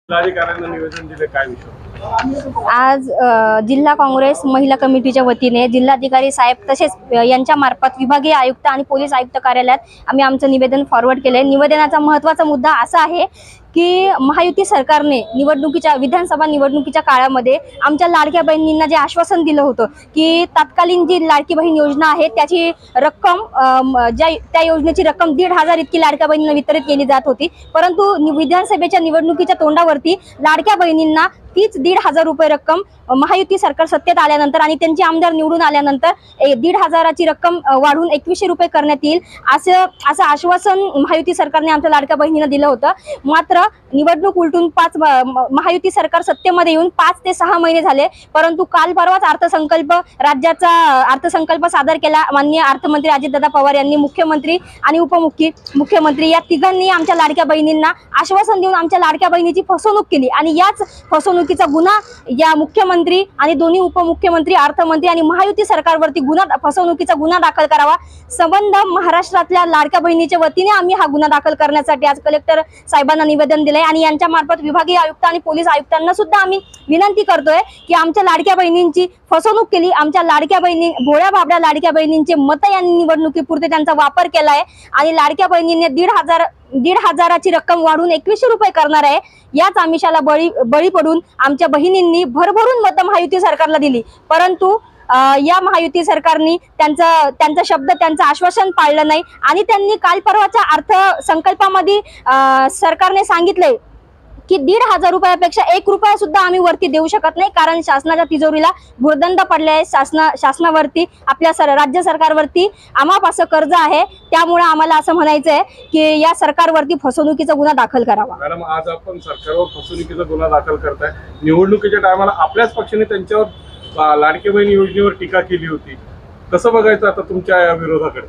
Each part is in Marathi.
जिल्हाधिकाऱ्यांना निवेदन दिले, काय विषय? आज जिल्हा काँग्रेस महिला कमिटीच्या वतीने जिल्हाधिकारी साहेब तसेच यांच्या मार्फत विभागीय आयुक्त आणि पोलीस आयुक्त कार्यालयात आम्ही आमचं निवेदन फॉरवर्ड केले। निवेदनाचा महत्त्वाचा मुद्दा असा आहे की महायुती सरकारने विधानसभा निवडणुकीच्या काळामध्ये आमच्या लाडक्या बहिणींना जे आश्वासन दिलं होतं की तत्कालीन जी लाडकी बहीण योजना आहे त्याची रक्कम त्या योजनेची रक्कम 1,500 इतकी लाडक्या बहिणींना वितरित केली जात होती, परंतु विधानसभेच्या निवडणुकीच्या तोंडावरती लाडक्या बहिणींना तीच 1,500 रुपये रक्कम महायुती सरकार सत्तेत आल्यानंतर आणि त्यांचे आमदार निवडून आल्यानंतर 1,500ची रक्कम वाढवून 2100 रुपये करण्यात येईल असं आश्वासन महायुती सरकारने आमच्या लाडक्या बहिणींना दिलं होतं। मात्र निवडणूक उलटून महायुती सरकार सत्तेमध्ये येऊन 5 ते 6 महिने झाले, परंतु काल परवाच राज्याचा अर्थसंकल्प सादर केला। माननीय अर्थमंत्री अजितदादा पवार यांनी मुख्यमंत्री आणि उपमुख्यमंत्री या तिघांनी आमच्या लाडक्या बहिणींना आश्वासन देऊन आमच्या लाडक्या बहिणीची फसवणूक केली आणि याच फसवणुकीचा गुन्हा या मुख्यमंत्री आणि दोन्ही उपमुख्यमंत्री, अर्थमंत्री आणि महायुती सरकारवरती फसवणुकीचा गुन्हा दाखल करावा। संबंध महाराष्ट्रातल्या लाडक्या बहिणीच्या वतीने आम्ही हा गुन्हा दाखल करण्यासाठी आज कलेक्टर साहेबांना निवेदन दिले आणि यांच्या मार्फत विभागीय आयुक्त आणि पोलीस आयुक्तांना सुद्धा आम्ही विनंती करतोय की आमच्या लाडक्या बहिणींची फसवणूक केली, आमच्या लाडक्या बहिणी भोळ्या बाबड्या लाडक्या बहिणींचे मत यांनी निवडणुकीपुरते त्यांचा वापर केलाय आणि लाडक्या बहिणींनी 1,500ची रक्कम वाढवून 2100 रुपये करणार आहे। याच आमिषाला बळी पडून आमच्या बहिणींनी भरभरून मत महायुती सरकारला दिली, परंतु या महायुती सरकारने त्यांचा शब्द, त्यांचं आश्वासन पाळलं नाही आणि त्यांनी काल परवाच्या अर्थसंकल्पामध्ये सरकारने सांगितले की 1,500 रुपयापेक्षा 1 रुपया सुद्धा आम्ही वरती देऊ शकत नाही, कारण शासनाच्या तिजोरीला भुर्दंड पडले आहे। शासनावरती आपल्या राज्य सरकारवरती अमापाचं कर्ज आहे, त्यामुळे आम्हाला असं म्हणायचं आहे की या सरकारवरती फसवणुकीचा गुन्हा दाखल करावा। मॅडम, आज आपण सरकारवर फसवणुकीचा गुन्हा दाखल करताय। निवडणुकीच्या टायमाला आपल्याच पक्षाने त्यांच्यावर लाडकी बहीण योजनेवर टीका केली होती, कसं बघायचं आता तुमच्या या विरोधाकडे?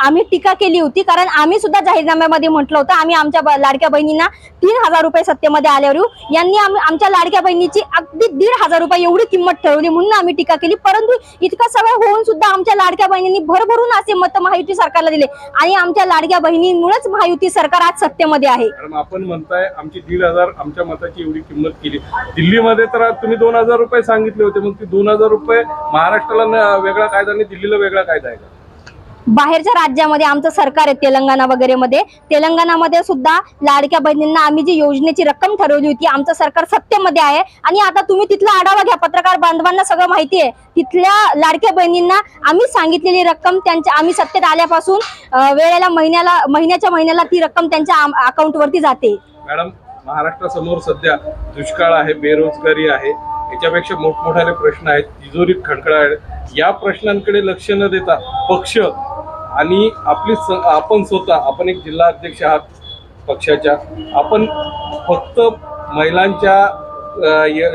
आम्ही टीका केली होती कारण आम्ही सुद्धा जाहीरनाम्यामध्ये म्हटलं होतं आम्ही आमच्या लाडक्या बहिणींना 3,000 रुपये सत्तेमध्ये आल्यावर यांनी आमच्या लाडक्या बहिणीची अगदी 1,500 रुपये एवढी किंमत ठरवली म्हणून आम्ही टीका केली, परंतु इतकं सगळं होऊन सुद्धा आमच्या लाडक्या बहिणींनी भरभरून असे मत महायुती सरकारला दिले आणि आमच्या लाडक्या बहिणींमुळेच महायुती सरकार आज सत्तेमध्ये आहे। आपण म्हणताय आमची 1,500 आमच्या मताची एवढी किंमत केली, दिल्लीमध्ये तर तुम्ही 2,000 रुपये सांगितले होते, मग ती 2,000 रुपये महाराष्ट्राला वेगळा कायदा आणि दिल्लीला वेगळा कायदा आहे का? बाहेरच्या राज्यामध्ये आमचं सरकार आहे तेलंगणा वगैरे मध्ये, तेलंगणामध्ये सुद्धा लाडक्या बहिणींना आम्ही जी योजनेची रक्कम ठरवली होती आमचं सरकार सत्तेमध्ये आहे आणि आता तुम्ही तिथला आढावा घ्या, पत्रकार बांधवांना सगळं माहिती आहे। तिथल्या लाडक्या बहिणींना आम्ही सांगितलेली रक्कम आम्ही सत्तेत आल्यापासून महिन्याच्या महिन्याला ती रक्कम त्यांच्या अकाउंटवरती जाते। मॅडम, महाराष्ट्रासमोर सध्या दुष्काळ आहे, बेरोजगारी आहे, याच्यापेक्षा मोठमोठाले प्रश्न आहेत, तिजोरीत खडखडाट, या प्रश्नांकडे लक्ष न देता पक्ष आणि आपण स्वतः, आपण एक जिल्हा अध्यक्ष आहात पक्षाच्या, आपण फक्त महिलांच्या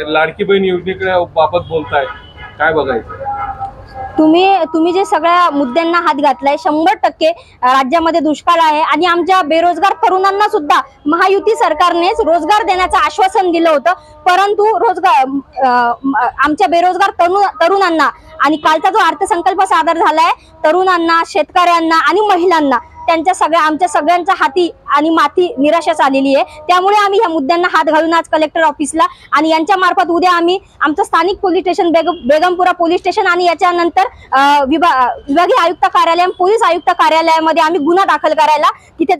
लाडकी बहीण योजनेकडे बाबत बोलताय, काय बघायचं? तुम्ही जे सगळ्या मुद्द्यांना हात घातलाय, 100% राज्यामध्ये दुष्काळ आहे आणि आमच्या बेरोजगार तरुणांना सुद्धा महायुती सरकारनेच रोजगार देण्याचं आश्वासन दिलं होतं, परंतु आमच्या बेरोजगार तरुणांना आणि कालचा जो अर्थसंकल्प सादर झालाय तरुणांना, शेतकऱ्यांना आणि महिलांना आमच्या सगळ्यांच्या हाती आणि माथी निराशाच आलेली आहे। त्यामुळे आम्ही या मुद्द्यांना हात घालून आज कलेक्टर ऑफिसला आणि यांच्या मार्फत उद्या आम्ही आमचं स्थानिक police station Begumpura police station आणि याच्यानंतर विभागीय आयुक्त कार्यालय, पोलीस आयुक्त कार्यालयामध्ये आम्ही गुन्हा दाखल करायला तिथे